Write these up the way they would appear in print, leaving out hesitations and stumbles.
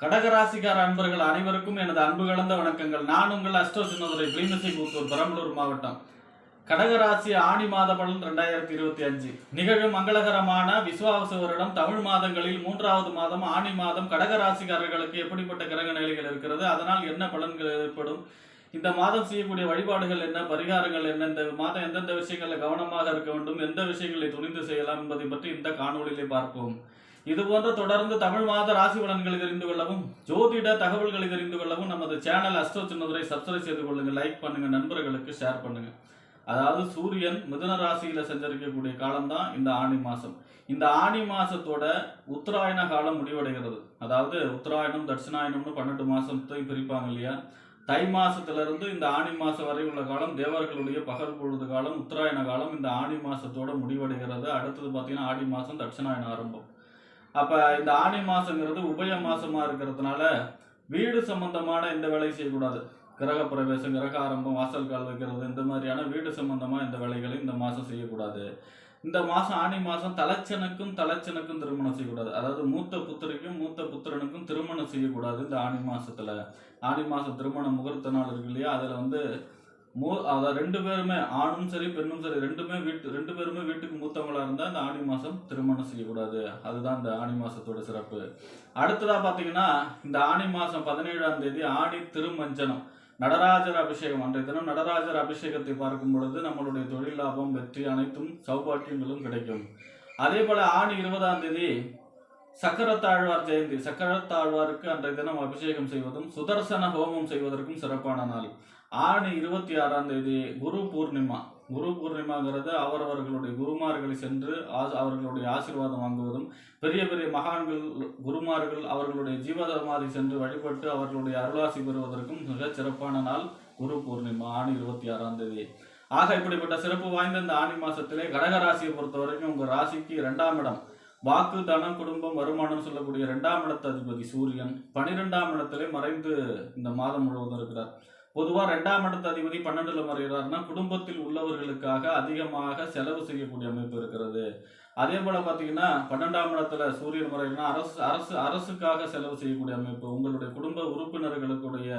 கடகராசிக்கார அன்பர்கள் அனைவருக்கும் எனது அன்பு கலந்த வணக்கங்கள். நான் உங்கள் அஸ்ட்ரோ சின்னதுரை புலிமிசைபுத்தூர் பெரம்பலூர் மாவட்டம். கடகராசி ஆணி மாத பலன் 2025 நிகழும் மங்களகரமான விசுவாச வருடம் தமிழ் மாதங்களில் 3வது மாதம் ஆணி மாதம். கடகராசிக்காரர்களுக்கு எப்படிப்பட்ட கிரக நிலைகள் இருக்கிறது, அதனால் என்ன பலன்கள் ஏற்படும், இந்த மாதம் செய்யக்கூடிய வழிபாடுகள் என்ன, பரிகாரங்கள் என்ன, இந்த மாதம் எந்தெந்த விஷயங்களில் கவனமாக இருக்க வேண்டும், எந்த விஷயங்களை துணிந்து செய்யலாம் என்பதை பற்றி இந்த காணொலியிலே பார்ப்போம். இது போன்ற தொடர்ந்து தமிழ் மாத ராசி பலன்களை தெரிந்து கொள்ளவும், ஜோதிட தகவல்களை தெரிந்து கொள்ளவும் நமது சேனல் அஸ்ட்ரோ சின்னதுரை சப்ஸ்கிரைப் செய்து கொள்ளுங்க, லைக் பண்ணுங்க, நண்பர்களுக்கு ஷேர் பண்ணுங்க. அதாவது சூரியன் மிதுன ராசியில சஞ்சரிக்கக்கூடிய காலம்தான் இந்த ஆணி மாசம். இந்த ஆணி மாசத்தோட உத்தராயண காலம் முடிவடைகிறது. அதாவது உத்தராயணம் தட்சிணாயணம்னு 12 மாசத்தை பிரிப்பாங்க இல்லையா. தை மாசத்துல இருந்து இந்த ஆணி மாசம் வரை உள்ள காலம் தேவர்களுடைய பகல் பொழுது காலம், உத்தராயண காலம் இந்த ஆணி மாசத்தோட முடிவடைகிறது. அடுத்தது பார்த்தீங்கன்னா ஆடி மாசம் தட்சிணாயணம் ஆரம்பம். அப்ப இந்த ஆணி மாசங்கிறது உபய மாசமா இருக்கிறதுனால வீடு சம்பந்தமான எந்த வேலையும் செய்யக்கூடாது. கிரக பிரவேசம், கிரக ஆரம்பம், வாசல் கால் வைக்கிறது, இந்த மாதிரியான வீடு சம்பந்தமா இந்த வேலைகளை இந்த மாசம் செய்யக்கூடாது. இந்த மாசம் ஆணி மாசம் தலைச்சனுக்கும் திருமணம் செய்யக்கூடாது. அதாவது மூத்த புத்திரிக்கும் மூத்த புத்திரனுக்கும் திருமணம் செய்யக்கூடாது. இந்த ஆணி மாசத்துல ஆணி மாசம் திருமண முகூர்த்த நாள் இருக்கு இல்லையா, அதுல வந்து அதாவது 2 பேருமே, ஆணும் சரி பெண்ணும் சரி, ரெண்டு பேருமே வீட்டுக்கு மூத்தவங்களா இருந்தா இந்த ஆணி மாசம் திருமணம் செய்யக்கூடாது. அதுதான் இந்த ஆணி மாசத்தோட சிறப்பு. அடுத்ததா பாத்தீங்கன்னா இந்த ஆணி மாசம் 17ஆம் தேதி ஆணி திருமஞ்சனம், நடராஜர் அபிஷேகம். அன்றைய தினம் நடராஜர் அபிஷேகத்தை பார்க்கும் பொழுது நம்மளுடைய தொழில் லாபம், வெற்றி, அனைத்தும் சௌபாக்கியங்களும் கிடைக்கும். அதே போல ஆணி 20ஆம் தேதி சக்கரத்தாழ்வார் ஜெயந்தி. சக்கரத்தாழ்வாருக்கு அன்றைய தினம் அபிஷேகம் செய்வதும் சுதர்சன ஹோமம் செய்வதற்கும் சிறப்பான நாள். ஆணி 26ஆம் தேதி குரு பூர்ணிமா. குரு பூர்ணிமாங்கிறது அவரவர்களுடைய குருமார்களை சென்று அவர்களுடைய ஆசீர்வாதம் வாங்குவதும், பெரிய பெரிய மகான்கள் குருமார்கள் அவர்களுடைய ஜீவசமாதி சென்று வழிபட்டு அவர்களுடைய அருளாசி பெறுவதற்கும் மிக சிறப்பான நாள் குரு பூர்ணிமா, ஆணி 26ஆம் தேதி. ஆக இப்படிப்பட்ட சிறப்பு வாய்ந்த இந்த ஆணி மாசத்திலே கடகராசியை பொறுத்த வரைக்கும் உங்க ராசிக்கு 2ஆம் இடம், வாக்கு, தனம், குடும்பம், வருமானம் சொல்லக்கூடிய 2ஆம் இடத்து அதிபதி சூரியன் 12ஆம் இடத்திலே மறைந்து இந்த மாதம் முழுவதும் இருக்கிறார். பொதுவா 2ஆம் இடத்து அதிபதி 12ல மறைகிறார்னா குடும்பத்தில் உள்ளவர்களுக்காக அதிகமாக செலவு செய்யக்கூடிய அமைப்பு இருக்கிறது. அதே போல பாத்தீங்கன்னா 12ஆம் இடத்துல சூரியன் மறைனா அரசுக்காக செலவு செய்யக்கூடிய அமைப்பு, உங்களுடைய குடும்ப உறுப்பினர்களுடைய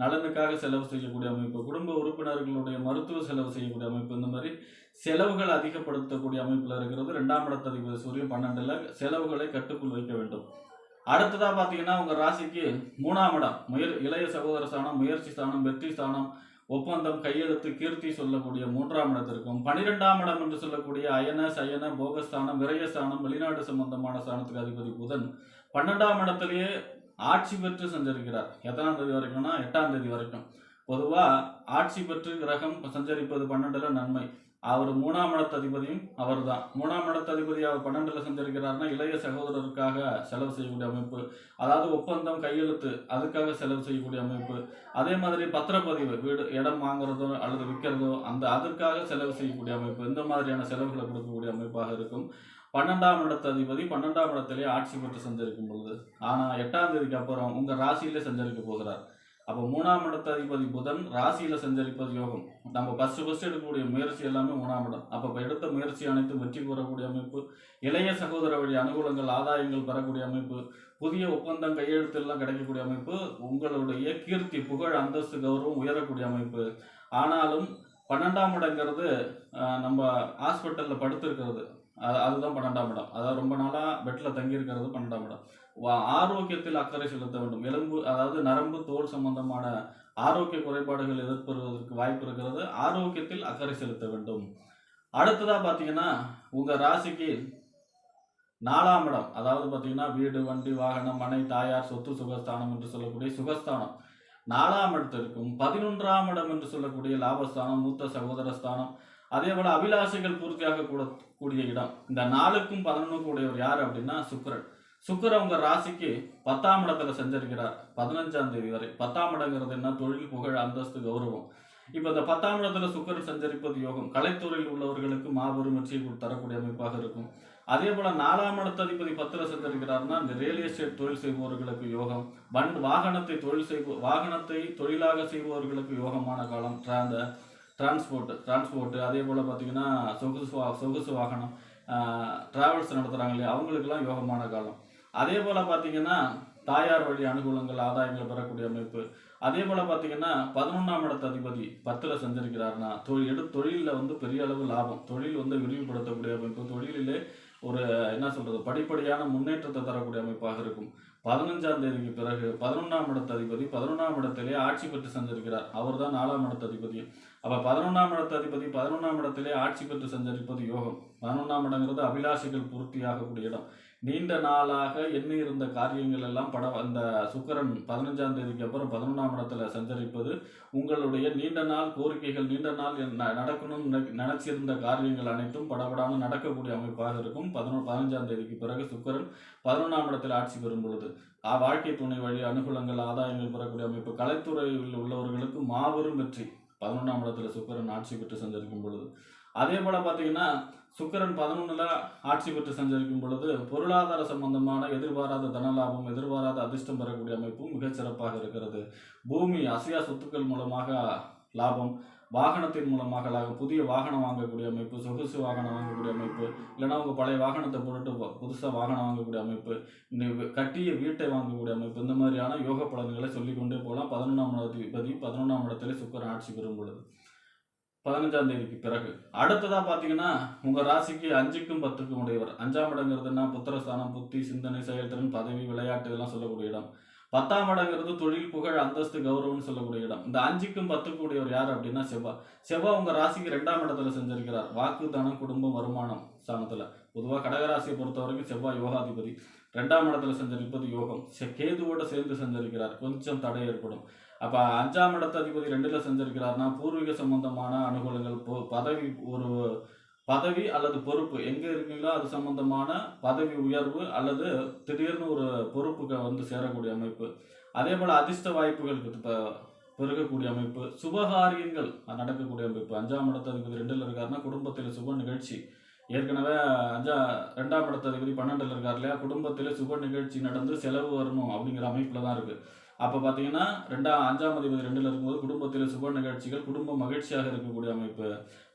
நலனுக்காக செலவு செய்யக்கூடிய அமைப்பு, குடும்ப உறுப்பினர்களுடைய மருத்துவ செலவு செய்யக்கூடிய அமைப்பு, இந்த மாதிரி செலவுகள் அதிகப்படுத்தக்கூடிய அமைப்புல இருக்கிறது 2ஆம் இடத்து அதிபதி சூரியன் 12ல. செலவுகளை கட்டுக்குள் வைக்க வேண்டும். அடுத்ததா பாத்தீங்கன்னா உங்க ராசிக்கு 3ஆம் இடம், இளைய சகோதர ஸ்தானம், முயற்சி ஸ்தானம், வெற்றி ஸ்தானம், ஒப்பந்தம், கையெழுத்து, கீர்த்தி சொல்லக்கூடிய 3ஆம் இடத்திற்கும் 12ஆம் இடம் என்று சொல்லக்கூடிய அயன, சயன, போகஸ்தானம், விரயஸ்தானம், வெளிநாடு சம்பந்தமான ஸ்தானத்துக்கு அதிபதி புதன் 12ஆம் இடத்திலேயே ஆட்சி பெற்று சஞ்சரிக்கிறார். எத்தனாம் தேதி வரைக்கும்னா 8ஆம் தேதி வரைக்கும். பொதுவா ஆட்சி பெற்று கிரகம் சஞ்சரிப்பது 12ல நன்மை. அவர் 3ஆம் இடத்து அதிபதியும் அவர் தான். 3ஆம் இடத்து அதிபதி அவர் 12ல சஞ்சரிக்கிறார்னா இளைய சகோதரருக்காக செலவு செய்யக்கூடிய அமைப்பு, அதாவது ஒப்பந்தம், கையெழுத்து, அதுக்காக செலவு செய்யக்கூடிய அமைப்பு. அதே மாதிரி பத்திரப்பதிவு, வீடு இடம் வாங்குறதோ அல்லது விற்கிறதோ அதற்காக செலவு செய்யக்கூடிய அமைப்பு, இந்த மாதிரியான செலவுகளை கொடுக்கக்கூடிய அமைப்பாக இருக்கும். 12ஆம் இடத்து அதிபதி 12ஆம் இடத்திலே ஆட்சி பெற்று சஞ்சரிக்கும் பொழுது. ஆனா 8ஆம் தேதிக்கு அப்புறம் உங்க ராசியிலே சஞ்சரிக்க போகிறார். அப்போ 3ஆம் இடத்து அதிபதி புதன் ராசியில சஞ்சரிப்பது யோகம். நம்ம ஃபர்ஸ்ட் எடுக்கக்கூடிய முயற்சி எல்லாமே 3ஆம் இடம். அப்ப எடுத்த முயற்சி அனைத்தும் வெற்றி பெறக்கூடிய அமைப்பு, இளைய சகோதர வழி அனுகூலங்கள், ஆதாயங்கள் பெறக்கூடிய அமைப்பு, புதிய ஒப்பந்தம், கையெழுத்து எல்லாம் கிடைக்கக்கூடிய அமைப்பு, உங்களுடைய கீர்த்தி, புகழ், அந்தஸ்து, கௌரவம் உயரக்கூடிய அமைப்பு. ஆனாலும் 12ஆம் இடங்கிறது நம்ம ஹாஸ்பிட்டல்ல படுத்திருக்கிறது, அதுதான் 12ஆம் இடம். அதாவது ரொம்ப நாளா பெட்ல தங்கி இருக்கிறது 12ஆம் இடம். ஆரோக்கியத்தில் அக்கறை செலுத்த வேண்டும். எலும்பு, அதாவது நரம்பு, தோல் சம்பந்தமான ஆரோக்கிய குறைபாடுகள் எதிர்ப்பதற்கு வாய்ப்பு இருக்கிறது. ஆரோக்கியத்தில் அக்கறை செலுத்த வேண்டும். அடுத்ததா பாத்தீங்கன்னா உங்க ராசிக்கு 4ஆம் இடம், அதாவது பாத்தீங்கன்னா வீடு, வண்டி, வாகனம், மனை, தாயார், சொத்து, சுகஸ்தானம் என்று சொல்லக்கூடிய சுகஸ்தானம் 4ஆம் இடத்திற்கும் 11ஆம் இடம் என்று சொல்லக்கூடிய லாபஸ்தானம், மூத்த சகோதர ஸ்தானம், அதே போல அபிலாஷைகள் பூர்த்தியாக கூடிய இடம். இந்த 4க்கும் 11க்கும் உடையவர் யார் அப்படின்னா சுக்கிரன். சுக்கிரன் உங்க ராசிக்கு 10ஆம் இடத்துல சஞ்சரிக்கிறார் 15ஆம் தேதி வரை. 10ஆம் இடங்கிறது என்ன, தொழில், புகழ், அந்தஸ்து, கௌரவம். இப்ப இந்த 10ஆம் இடத்துல சுக்கிரன் சஞ்சரிப்பது யோகம். கலைத்துறையில் உள்ளவர்களுக்கு மாபெரும் வெற்றியை தரக்கூடிய அமைப்பாக இருக்கும். அதே போல 4ஆம் இடத்து அதிபதி 10ல சஞ்சரிக்கிறார்னா இந்த ரியல் எஸ்டேட் தொழில் செய்பவர்களுக்கு யோகம். வாகனத்தை தொழிலாக செய்பவர்களுக்கு யோகமான காலம். டிரான்ஸ்போர்ட், அதே போல் பார்த்தீங்கன்னா சொகுசு வாகனம், டிராவல்ஸ் நடத்துகிறாங்க இல்லையா, அவங்களுக்கெல்லாம் யோகமான காலம். அதே போல் பார்த்தீங்கன்னா தாயார் வழி அனுகூலங்கள் ஆதாயங்கள் பெறக்கூடிய அமைப்பு. அதே போல பார்த்தீங்கன்னா 11ஆம் இடத்து அதிபதி 10ல சஞ்சரிக்கிறார்னா தொழிலில் வந்து பெரிய அளவு லாபம், தொழில் வந்து விரிவுபடுத்தக்கூடிய அமைப்பு, தொழிலிலே ஒரு என்ன சொல்றது படிப்படியான முன்னேற்றத்தை தரக்கூடிய அமைப்பாக இருக்கும். 15ஆம் தேதிக்கு பிறகு 11ஆம் இடத்து அதிபதி 11ஆம் இடத்திலே ஆட்சி பெற்று சஞ்சரிக்கிறார். அவர் தான் 4ஆம் இடத்து அதிபதி. அப்ப 11ஆம் இடத்து அதிபதி 11ஆம் இடத்திலே ஆட்சி பெற்று சஞ்சரிப்பது யோகம். 11ஆம் இடங்கிறது அபிலாஷைகள் பூர்த்தியாகக்கூடிய இடம். நீண்ட நாளாக எண்ணி இருந்த காரியங்கள் எல்லாம் அந்த சுக்கிரன் 15ஆம் தேதிக்கு அப்புறம் 11ஆம் இடத்துல சஞ்சரிப்பது உங்களுடைய நீண்ட நாள் கோரிக்கைகள், நீண்ட நாள் நடக்கணும்னு நினைச்சிருந்த காரியங்கள் அனைத்தும் படபடான நடக்கக்கூடிய அமைப்பாக இருக்கும். 15ஆம் தேதிக்கு பிறகு சுக்கிரன் 11ஆம் இடத்தில் ஆட்சி பெறும் பொழுது வாழ்க்கை துணை வழி அனுகூலங்கள் ஆதாயங்கள் பெறக்கூடிய அமைப்பு. கலைத்துறையில் உள்ளவர்களுக்கு மாபெரும் வெற்றி 11ஆம் இடத்துல சுக்கிரன் ஆட்சி பெற்று சஞ்சரிக்கும் பொழுது. அதே போல பார்த்தீங்கன்னா சுக்கிரன் 11ல ஆட்சி பெற்று சஞ்சரிக்கும் பொழுது பொருளாதார சம்பந்தமான எதிர்பாராத தனலாபம், எதிர்பாராத அதிர்ஷ்டம் பெறக்கூடிய அமைப்பும் மிகச் சிறப்பாக இருக்கிறது. பூமி அசையா சொத்துக்கள் மூலமாக லாபம், வாகனத்தின் மூலமாக லாபம், புதிய வாகனம் வாங்கக்கூடிய அமைப்பு, சொகுசு வாகனம் வாங்கக்கூடிய அமைப்பு, இல்லைனா உங்கள் பழைய வாகனத்தை போட்டுட்டு புதுசாக வாகனம் வாங்கக்கூடிய அமைப்பு, கட்டிய வீட்டை வாங்கக்கூடிய அமைப்பு, இந்த மாதிரியான யோக பலன்களை சொல்லிக்கொண்டே போகலாம். 11ஆம் அதிபதி 11ஆம் இடத்துல சுக்கிரன் ஆட்சி பெறும் பொழுது 15ஆம் தேதிக்கு பிறகு. அடுத்ததா பார்த்தீங்கன்னா உங்கள் ராசிக்கு 5க்கும் 10க்கும் உடையவர். 5ஆம் இடங்கிறதுனா புத்திரஸ்தானம், புத்தி, சிந்தனை, செயல்திறன், பதவி, விளையாட்டு இதெல்லாம் சொல்லக்கூடிய இடம். 10ஆம் இடங்கிறது தொழில், புகழ், அந்தஸ்து, கௌரவம்னு சொல்லக்கூடிய இடம். இந்த 5க்கும் 10க்கும் உடையவர் யார் அப்படின்னா செவ்வாய். செவ்வாய் உங்கள் ராசிக்கு 2ஆம் இடத்துல செஞ்சிருக்கிறார். வாக்கு, தனம், குடும்பம், வருமானம் ஸ்தானத்தில். பொதுவாக கடகராசியை பொறுத்த வரைக்கும் செவ்வாய் யோகாதிபதி. 2ஆம் இடத்துல சஞ்சரிப்பது யோகம். கேதுவோட சேர்ந்து சஞ்சரிக்கிறார், கொஞ்சம் தடை ஏற்படும். அப்போ 5ஆம் இடத்து அதிபதி 2ல சஞ்சரிக்கிறார்னா பூர்வீக சம்பந்தமான அனுகூலங்கள், பதவி அல்லது பொறுப்பு எங்கே இருக்கீங்களோ அது சம்பந்தமான பதவி உயர்வு அல்லது திடீர்னு ஒரு பொறுப்புக்கு வந்து சேரக்கூடிய அமைப்பு. அதே போல் அதிர்ஷ்ட வாய்ப்புகளுக்கு பெருகக்கூடிய அமைப்பு, சுபகாரியங்கள் நடக்கக்கூடிய அமைப்பு. 5ஆம் இடத்து அதிபதி 2ல் இருக்காருன்னா குடும்பத்தில் சுப நிகழ்ச்சி. ஏற்கனவே 2ஆம் இடத்து அதிபதி 12ல் இருக்கார் இல்லையா, குடும்பத்தில் சுப நிகழ்ச்சி நடந்து செலவு வரணும் அப்படிங்கிற அமைப்பில் தான் இருக்குது. அப்போ பார்த்தீங்கன்னா 5ஆம் அதிபதி 2ல் இருக்கும்போது குடும்பத்தில் சுப நிகழ்ச்சிகள், குடும்பம் மகிழ்ச்சியாக இருக்கக்கூடிய அமைப்பு.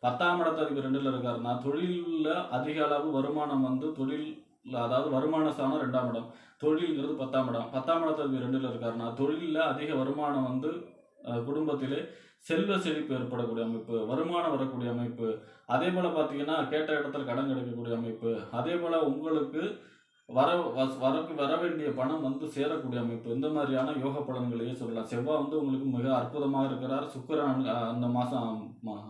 10ஆம் இடத்து அதிபதி 2ல் இருக்காருன்னா தொழிலில் அதிக அளவு வருமானம் வந்து அதாவது வருமான ஸ்தானம் 2ஆம் இடம், தொழில்ங்கிறது 10ஆம் இடம். 10ஆம் இடத்து அதிபதி 2ல் இருக்காருன்னா தொழிலில் அதிக வருமானம் வந்து குடும்பத்திலே செல்வ செழிப்பு ஏற்படக்கூடிய அமைப்பு, வருமானம் வரக்கூடிய அமைப்பு. அதே போல் பார்த்தீங்கன்னா கேட்ட இடத்துல கடன் கிடைக்கக்கூடிய அமைப்பு. அதே போல் உங்களுக்கு வர வேண்டிய பணம் வந்து சேரக்கூடிய அமைப்பு. இந்த மாதிரியான யோக பலன்களையே சொல்லலாம். செவ்வாய் வந்து உங்களுக்கு மிக அற்புதமாக இருக்கிறார். சுக்கிரன் அந்த மாதம்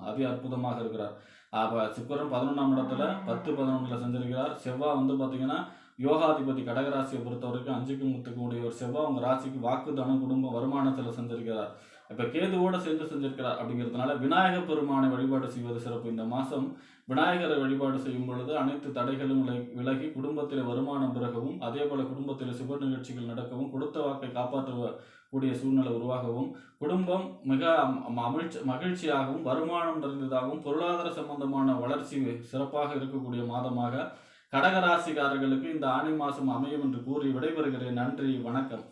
அதி அற்புதமாக இருக்கிறார். அப்போ சுக்கிரன் 11ஆம் இடத்துல 10-11ல் சஞ்சரிக்கிறார். செவ்வாய் வந்து பார்த்தீங்கன்னா யோகாதிபதி கடகராசியை பொறுத்த வரைக்கும் 5க்கும் 10க்கும் உடையவர் செவ்வாய் உங்கள் ராசிக்கு வாக்கு, தனம், குடும்பம், வருமானத்தில் சஞ்சரிக்கிறார். இப்போ கேதுவோடு சேர்ந்து செஞ்சிருக்கிறார். அப்படிங்கிறதுனால விநாயகர் பெருமானை வழிபாடு செய்வது சிறப்பு. இந்த மாதம் விநாயகரை வழிபாடு செய்யும் பொழுது அனைத்து தடைகளும் விலகி குடும்பத்தில் வருமானம் பிறகவும், அதே போல் குடும்பத்தில் சுப நிகழ்ச்சிகள் நடக்கவும், கொடுத்த வாக்கை காப்பாற்றக்கூடிய சூழ்நிலை உருவாகவும், குடும்பம் மிக மகிழ்ச்சியாகவும், வருமானம் நிறைந்ததாகவும், பொருளாதார சம்பந்தமான வளர்ச்சி சிறப்பாக இருக்கக்கூடிய மாதமாக கடகராசிக்காரர்களுக்கு இந்த ஆணி மாதம் அமையும் என்று கூறி விடைபெறுகிறேன். நன்றி, வணக்கம்.